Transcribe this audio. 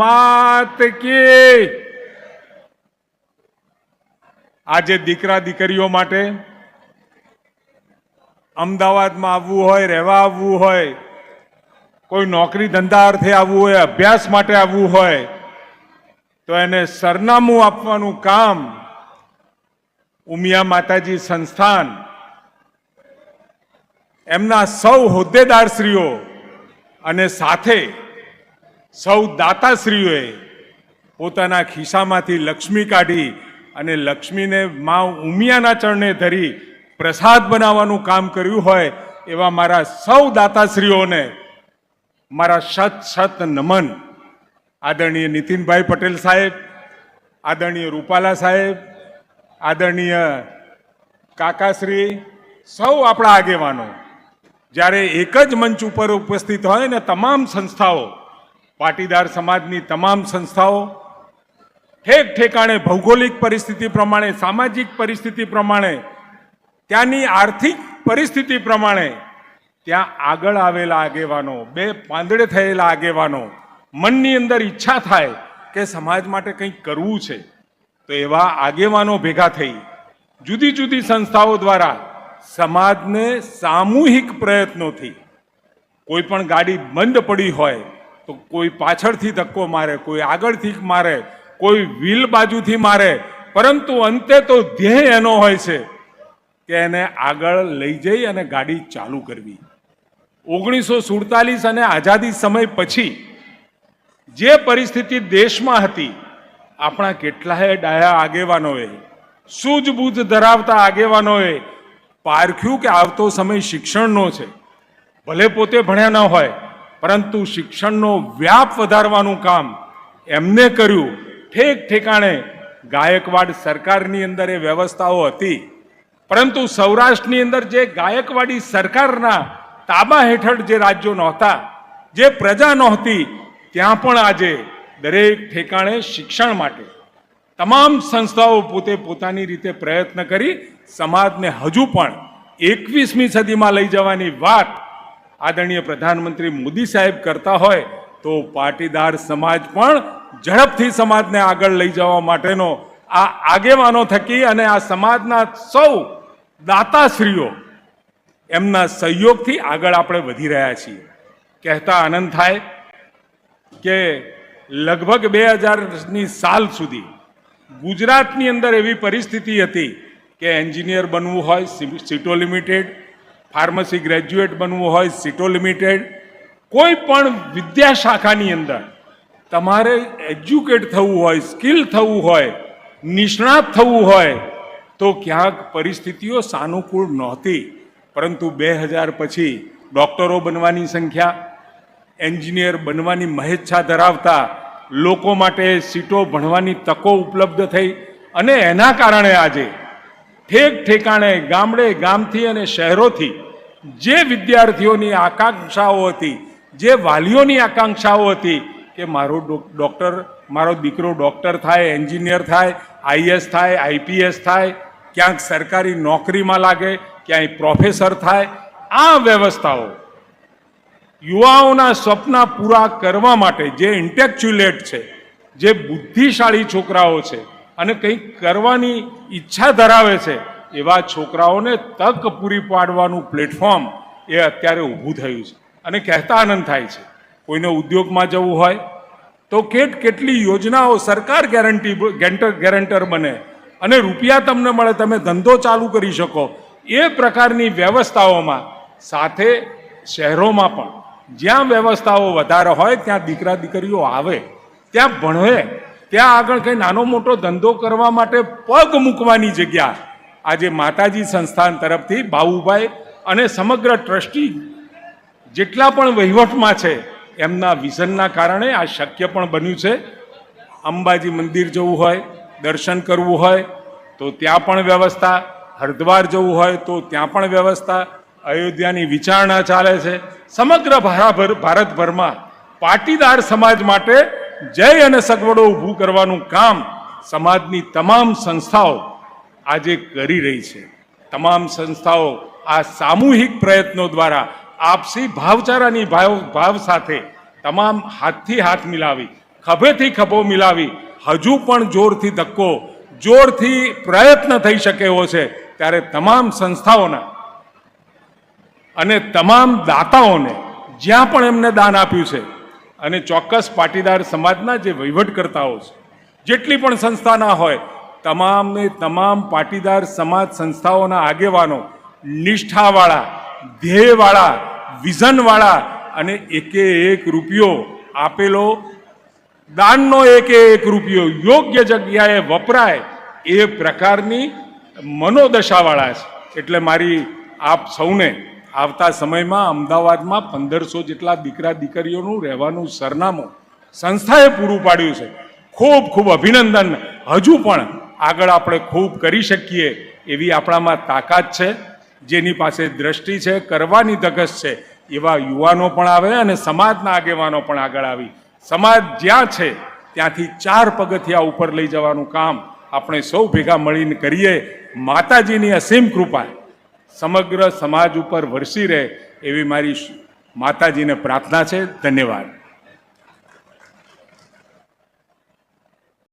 मात की। આજે દીકરા દીકરીઓ માટે અમદાવાદમાં આવવું હોય, રહેવા આવવું હોય, કોઈ નોકરી ધંધા અર્થે આવવું હોય, અભ્યાસ માટે આવવું હોય તો એને સરનામું આપવાનું કામ ઉમિયા માતાજી સંસ્થાન એમના સૌ હોદ્દેદારશ્રીઓ અને સાથે સૌ દાતાશ્રીઓએ પોતાના ખિસ્સામાંથી લક્ષ્મી કાઢી અને લક્ષ્મીને મા ઉમિયાના ચરણે ધરી પ્રસાદ બનાવવાનું કામ કર્યું હોય એવા મારા સૌ દાતાશ્રીઓને મારા શત શત નમન. આદરણીય નીતિનભાઈ પટેલ સાહેબ, આદરણીય રૂપાલા સાહેબ, આદરણીય કાકાશ્રી, સૌ આપણા આગેવાનો જ્યારે એક જ મંચ ઉપર ઉપસ્થિત હોય ને તમામ સંસ્થાઓ, પાટીદાર સમાજની તમામ સંસ્થાઓ ઠેક ઠેકાણે ભૌગોલિક પરિસ્થિતિ પ્રમાણે, સામાજિક પરિસ્થિતિ પ્રમાણે, ત્યાંની આર્થિક પરિસ્થિતિ પ્રમાણે ત્યાં આગળ આવેલા આગેવાનો, બે પાંદડે થયેલા આગેવાનો, મનની અંદર ઈચ્છા થાય કે સમાજ માટે કંઈક કરવું છે તો એવા આગેવાનો ભેગા થઈ જુદી જુદી સંસ્થાઓ દ્વારા સમાજને સામૂહિક પ્રયત્નોથી, કોઈ પણ ગાડી બંધ પડી હોય તો કોઈ પાછળથી ધક્કો મારે, કોઈ આગળથી મારે, કોઈ વ્હીલ બાજુથી મારે, પરંતુ અંતે તો ધ્યેય એનો હોય છે કે એને આગળ લઈ જઈ અને ગાડી ચાલુ કરવી. 1947 અને આઝાદી સમય પછી જે પરિસ્થિતિ દેશમાં હતી, આપણા કેટલાય ડાયા આગેવાનોએ, સૂઝબૂઝ ધરાવતા આગેવાનોએ પારખ્યું કે આવતો સમય શિક્ષણનો છે. ભલે પોતે ભણ્યા ન હોય પરંતુ શિક્ષણનો વ્યાપ વધારવાનું કામ એમને કર્યું. ઠેક ઠેકાણે ગાયકવાડ સરકારની અંદર એ વ્યવસ્થાઓ હતી, પરંતુ સૌરાષ્ટ્રની અંદર જે ગાયકવાડી સરકારના તાબા હેઠળ જે રાજ્યો નહોતા, જે પ્રજા નહોતી, ત્યાં પણ આજે દરેક ઠેકાણે શિક્ષણ માટે તમામ સંસ્થાઓ પોતે પોતાની રીતે પ્રયત્ન કરી સમાજને હજુ પણ 21મી સદીમાં લઈ જવાની વાત આદરણીય પ્રધાનમંત્રી મોદી સાહેબ કરતા હોય તો પાટીદાર સમાજ પણ ઝડપથી સમાજને આગળ લઈ જવા માટેનો આ આગેવાનો થકી અને આ સમાજના સૌ દાતાશ્રીઓ એમના સહયોગથી આગળ આપણે વધી રહ્યા છીએ. કહેતા આનંદ થાય કે લગભગ 2000ની સાલ સુધી ગુજરાતની અંદર એવી પરિસ્થિતિ હતી કે એન્જિનિયર બનવું હોય સીટો લિમિટેડ, ફાર્મસી ગ્રેજ્યુએટ બનવું હોય સીટો લિમિટેડ, કોઈ પણ વિદ્યા શાખાની અંદર તમારે એજ્યુકેટ થવું હોય, સ્કિલ થવું હોય, નિષ્ણાત થવું હોય તો ક્યાંક પરિસ્થિતિઓ સાનુકૂળ નહોતી. પરંતુ 2000 પછી ડૉક્ટરો બનવાની સંખ્યા, એન્જિનિયર બનવાની મહેચ્છા ધરાવતા લોકો માટે સીટો ભણવાની તકો ઉપલબ્ધ થઈ અને એના કારણે આજે ઠેક ઠેકાણે ગામડે ગામથી અને શહેરોથી જે વિદ્યાર્થીઓની આકાંક્ષાઓ હતી, જે વાલીઓની આકાંક્ષાઓ હતી કે મારો દીકરો ડૉક્ટર થાય, એન્જિનિયર થાય, આઈએસ થાય, આઈપીએસ થાય, ક્યાંક સરકારી નોકરીમાં લાગે, ક્યાંય પ્રોફેસર થાય, આ વ્યવસ્થાઓ યુવાઓના સ્વપ્ન પૂરા કરવા માટે જે ઇન્ટેલેક્ચ્યુઅલ છે, જે બુદ્ધિશાળી છોકરાઓ છે અને કંઈક કરવાની ઈચ્છા ધરાવે છે એવા છોકરાઓને તક પૂરી પાડવાનું પ્લેટફોર્મ એ અત્યારે ઊભું થયું છે. અને કહેતા આનંદ થાય છે, કોઈને ઉદ્યોગમાં જવું હોય તો કેટલી યોજનાઓ, સરકાર ગેરંટર બને અને રૂપિયા તમને મળે, તમે ધંધો ચાલુ કરી શકો, એ પ્રકારની વ્યવસ્થાઓમાં સાથે શહેરોમાં પણ જ્યાં વ્યવસ્થાઓ વધારે હોય ત્યાં દીકરા દીકરીઓ આવે, ત્યાં ભણે, ત્યાં આગળ કંઈ નાનો મોટો ધંધો કરવા માટે પગ મૂકવાની જગ્યા આજે માતાજી સંસ્થાન તરફથી બાબુભાઈ અને સમગ્ર ટ્રસ્ટી જેટલા પણ વહીવટમાં છે એમના વિઝનના કારણે આ શક્ય પણ બન્યું છે. અંબાજી મંદિર જવું હોય, દર્શન કરવું હોય તો ત્યાં પણ વ્યવસ્થા, હરિદ્વાર જવું હોય તો ત્યાં પણ વ્યવસ્થા, અયોધ્યાની વિચારણા ચાલે છે. સમગ્ર ભારતભરમાં પાટીદાર સમાજ માટે જય અને સગવડો ઊભું કરવાનું કામ સમાજની તમામ સંસ્થાઓ આજે કરી રહી છે. તમામ સંસ્થાઓ આ સામૂહિક પ્રયત્નો દ્વારા આપસી ભાવચારાની ભાવ સાથે તમામ હાથથી હાથ મિલાવી ખભેથી ખભો મિલાવી હજુ પણ જોરથી ધક્કો, જોરથી પ્રયત્ન થઈ શકે એવો છે, ત્યારે તમામ સંસ્થાઓના અને તમામ દાતાઓને જ્યાં પણ એમને દાન આપ્યું છે અને ચોક્કસ પાટીદાર સમાજના જે વહીવટકર્તાઓ છે, જેટલી પણ સંસ્થાના હોય, તમામને તમામ પાટીદાર સમાજ સંસ્થાઓના આગેવાનો નિષ્ઠાવાળા, ધ્યેયવાળા, વિઝનવાળા અને એકે એક રૂપિયો આપેલો, દાનનો એકે એક રૂપિયો યોગ્ય જગ્યાએ વપરાય એ પ્રકારની મનોદશાવાળા છે. એટલે મારી આપ સૌને આવતા સમયમાં અમદાવાદમાં 1500 જેટલા દીકરા દીકરીઓનું રહેવાનું સરનામું સંસ્થાએ પૂરું પાડ્યું છે. ખૂબ ખૂબ અભિનંદન. હજુ પણ આગળ આપણે ખૂબ કરી શકીએ એવી આપણામાં તાકાત છે. જેની પાસે દ્રષ્ટિ છે, કરવાની ધગશ છે, એવા યુવાનો પણ આવે અને સમાજના આગેવાનો પણ આગળ આવી સમાજ જ્યાં છે ત્યાંથી 4 પગથિયા ઉપર લઈ જવાનું કામ આપણે સૌ ભેગા મળીને કરીએ. માતાજીની અસીમ કૃપા સમગ્ર સમાજ ઉપર વરસી રહે એવી મારી માતાજીને પ્રાર્થના છે. ધન્યવાદ.